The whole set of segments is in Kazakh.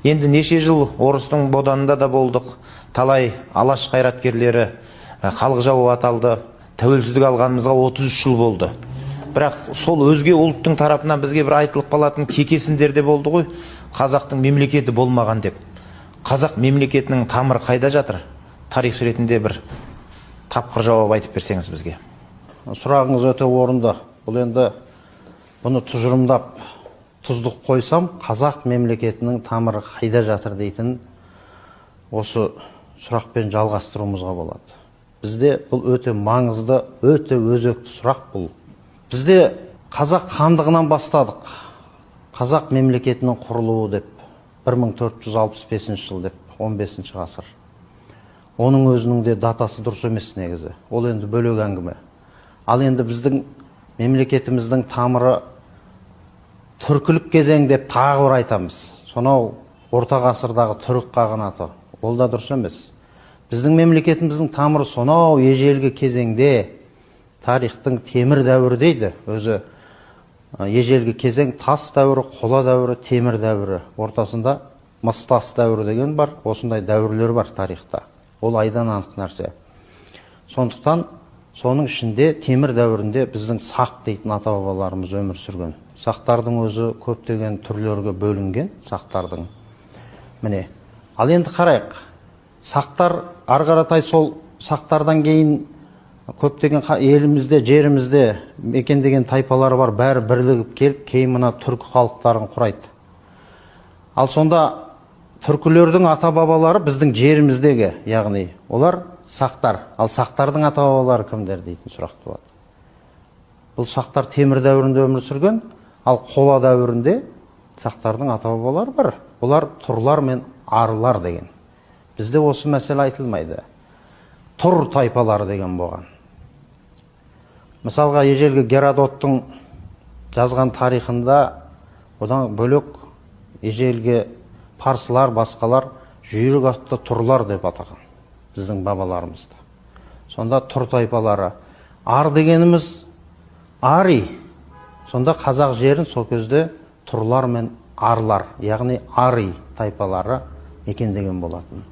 Енді неше жыл орыстың боданында да болдық. Талай алаш қайраткерлері халық жауы аталды. Тәуелсіздік алғанымызға 33 жыл болды. Бірақ сол өзге ұлттың тарапынан бізге бір айтылып қалатын кекесіндер де болды ғой. Қазақтың мемлекеті болмаған деп. Қазақ мемлекетінің тамыры қайда жатыр? Тарихшы ретінде бір тапқыр жауап айтып берсеңіз бізге. Сұрағыңыз өте орынды. Бұл енді бұны тұжырымдап тұздық қойсам, қазақ мемлекетінің тамыры қайда жатыр дейтін осы сұрақпен жалғастыруымызға болады. Бізде бұл өте маңызды, өте өзекті сұрақ бұл. Бізде қазақ хандығынан бастадық. Қазақ мемлекетінің құрылуы деп 1465 жыл деп 15 ғасыр. Оның өзінің де датасы дұрыс емес негізі. Ол енді бөлек әңгіме. Ал енді біздің мемлекетіміздің тамыры түркілік кезең деп тағы бір айтамыз. Сонау орта ғасырдағы түрік қағанаты. Ол да дұрыс емес. Біздің мемлекетіміздің тамыры сонау ежелгі кезеңде, тарихтың темір дәуірі дейді. Өзі ежелгі кезең тас дәуірі, қола дәуірі, темір дәуірі. Ортасында мыс тас дәуірі деген бар. Осындай дәуірлер бар тарихта. Ол айдан анық нәрсе. Сондықтан соның ішінде темір дәуірінде біздің сақ дейтін ата-бабаларымыз өмір сүрген. Сақтардың өзі көптеген түрлерге бөлінген, сақтардың. Міне, ал енді қарайық. Сақтар арғаратай сол сақтардан кейін көптеген елімізде, жерімізде мекендеген тайпалары бар, бәрі бірлігіп келіп, кейін мына түркі халықтарын құрайды. Ал сонда түркілердің ата-бабалары біздің жеріміздегі, яғни олар сақтар. Ал сақтардың ата-бабалары кімдер дейтін сұрақ туады. Бұл сақтар темір дәуірінде өмір сүрген, ал қола дәуірінде сақтардың ата-бабалары бар. Олар тұрлар мен арылар деген. Бізде осы мәселе айтылмайды. Тұр тайпалары деген болған. Мысалға, ежелгі Геродоттың жазған тарихында одан бөлек ежелгі парсылар, басқалар жүйрік атты тұрлар деп атаған біздің бабаларымызды. Сонда тұр тайпалары. Ар дегеніміз ари. Сонда қазақ жерін сол кезде тұрлар мен арлар, яғни ари тайпалары мекендеген болатын.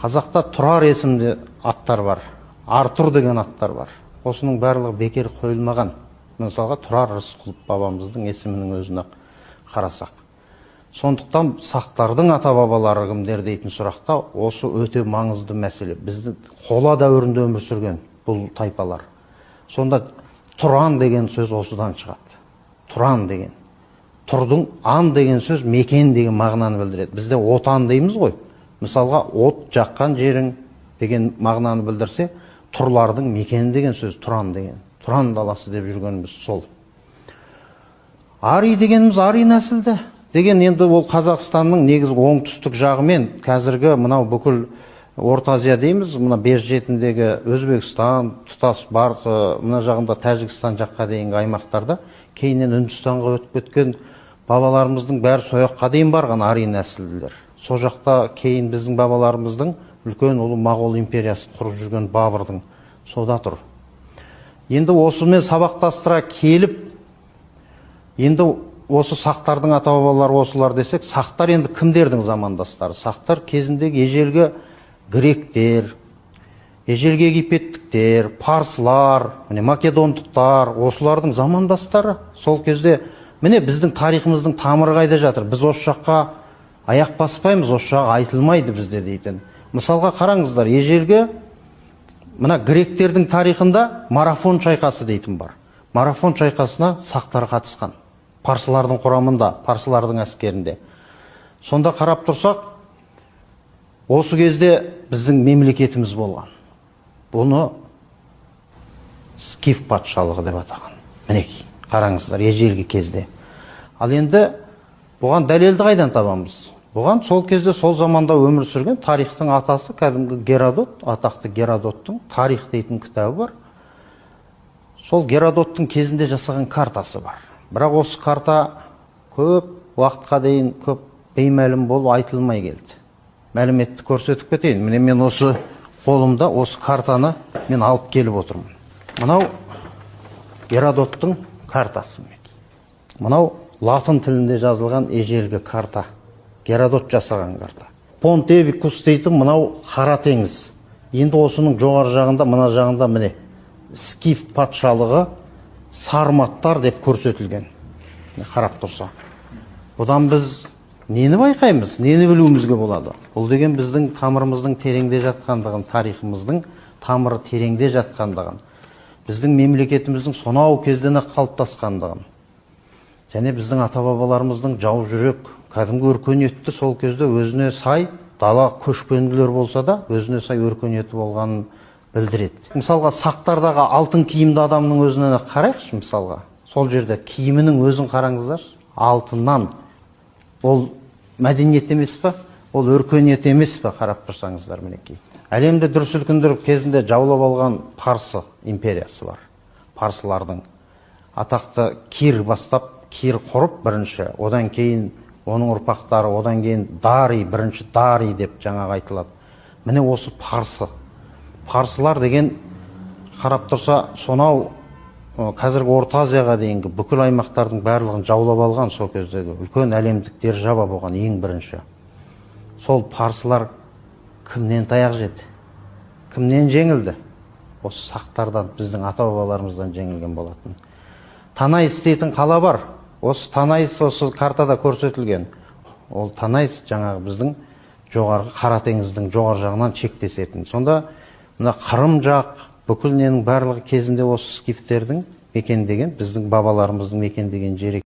Қазақта тұрар есімді аттар бар, Артұр деген аттар бар. Осының барлығы бекер қойылмаған. Мысалға, Тұрар Рысқұлов бабамыздың есімінің өзіне қарасақ. Сондықтан сақтардың ата-бабалары кімдер дейтін сұрақта осы өте маңызды мәселе. Бізді қола дәуірінде өмір сүрген бұл тайпалар. Сонда Тұран деген сөз осыдан шығады. Тұран деген. Тұрдың ан деген сөз мекен деген мағынаны білдіреді. Бізде отан дейміз ғой. Мысалға, от жаққан жерің деген мағынаны білдірсе, тұрлардың мекені деген сөз Тұран деген. Тұран даласы деп жүргеніміз сол. Ари дегеніміз ари нәсілді деген, енді ол Қазақстанның негізгі оңтүстік жағымен қазіргі мынау бүкіл Орта Азия дейміз, мына бер жетіндегі Өзбекстан, тұтас бар, мына жағында Тәжікстан жаққа дейінгі аймақтарда, кейіннен Үндістанға өтіп кеткен бабаларымыздың бәрі сояққа дейін барған ари нәсілділер. Сол жақта кейін біздің бабаларымыздың үлкен ұлы Моғол империясын құрып жүрген Бабырдың сода тұр. Енді осымен сабақтастыра келіп, енді осы сақтардың ата-бабалары осылар десек, сақтар енді кімдердің замандастары? Сақтар кезіндегі ежелгі гректер, ежелгі египеттіктер, парсылар, македондықтар, осылардың замандастары. Сол кезде міне біздің тарихымыздың тамыры қайда жатыр? Біз осы жаққа аяқ баспаймыз, осы жағы айтылмайды бізде дейтін. Мысалға қараңыздар, ежелгі мына гректердің тарихында марафон шайқасы дейтін бар. Марафон шайқасына сақтар қатысқан. Парсылардың құрамында, парсылардың әскерінде. Сонда қарап тұрсақ, осы кезде біздің мемлекетіміз болған. Бұны Скиф патшалығы деп атаған. Мінекей, қараңыздар, ежелгі кезде. Ал енді бұған дәлелді қайдан табамыз? Бұған сол кезде, сол заманда өмір сүрген тарихтың атасы кәдімгі Геродот, атақты Геродоттың тарих дейтін кітабы бар. Сол Геродоттың кезінде жасаған картасы бар. Бірақ осы карта көп уақытқа дейін көп беймәлім болып айтылмай келді. Мәліметті көрсетіп кетейін. Міне мен осы қолымда осы картаны мен алып келіп отырмын. Мынау Геродоттың картасы. Мынау латын тілінде жазылған ежелгі карта. Геродот жасаған карта. Понтевикус дейтін мынау Қара теңіз. Енді осының жоғары жағында, мына жағында міне Скиф патшалығы сарматтар деп көрсетілген. Қарап тұрса. Бұдан біз нені байқаймыз, нені білуімізге болады? Бұл деген біздің тамырымыздың тереңде жатқандығын, тарихымыздың тамыры тереңде жатқандығын, біздің мемлекетіміздің сонау кезден-ақ қалыптасқандығын, және біздің ата-бабаларымыздың жау жүрек, кәдімгі өркениетті сол кезде өзіне сай, дала көшпенділер болса да, өзіне сай өркениеті болғанын білдіреді. Мысалға, сақтардағы алтын киімді адамның өзіне қарайықшы, мысалға. Сол жерде киімінің өзін қараңыздар, алтыннан. Ол мәдениет емес па? Ол өркениет емес па? Қарап тұрсаңыздар мінекей. Әлемді дүр сілкіндіріп кезінде жаулап алған Парсы империясы бар. Парсылардың атақты Кир бастап, Кир құрып бірінші, одан кейін оның ұрпақтары, одан кейін Дарий, бірінші Дарий деп жаңағы айтылады. Міне осы Парсы. Парсылар деген қарап тұрса, сонау қазіргі Орта Азияға дейінгі бүкіл аймақтардың барлығын жаулап алған сол кездегі үлкен әлемдік держава болған ең бірінші. Сол парсылар кімнен таяқ жеді? Кімнен жеңілді? Осы сақтардан, біздің ата-бабаларымыздан жеңілген болатын. Танайс дейтін қала бар. Осы Танайс осы картада көрсетілген. Ол Танайс жаңағы біздің жоғарғы Қара теңіздің жоғары жағынан шектесетін. Сонда мына Қырым жақ, бүкіл ненің барлығы кезінде осы скифтердің мекендеген, біздің бабаларымыздың мекендеген жері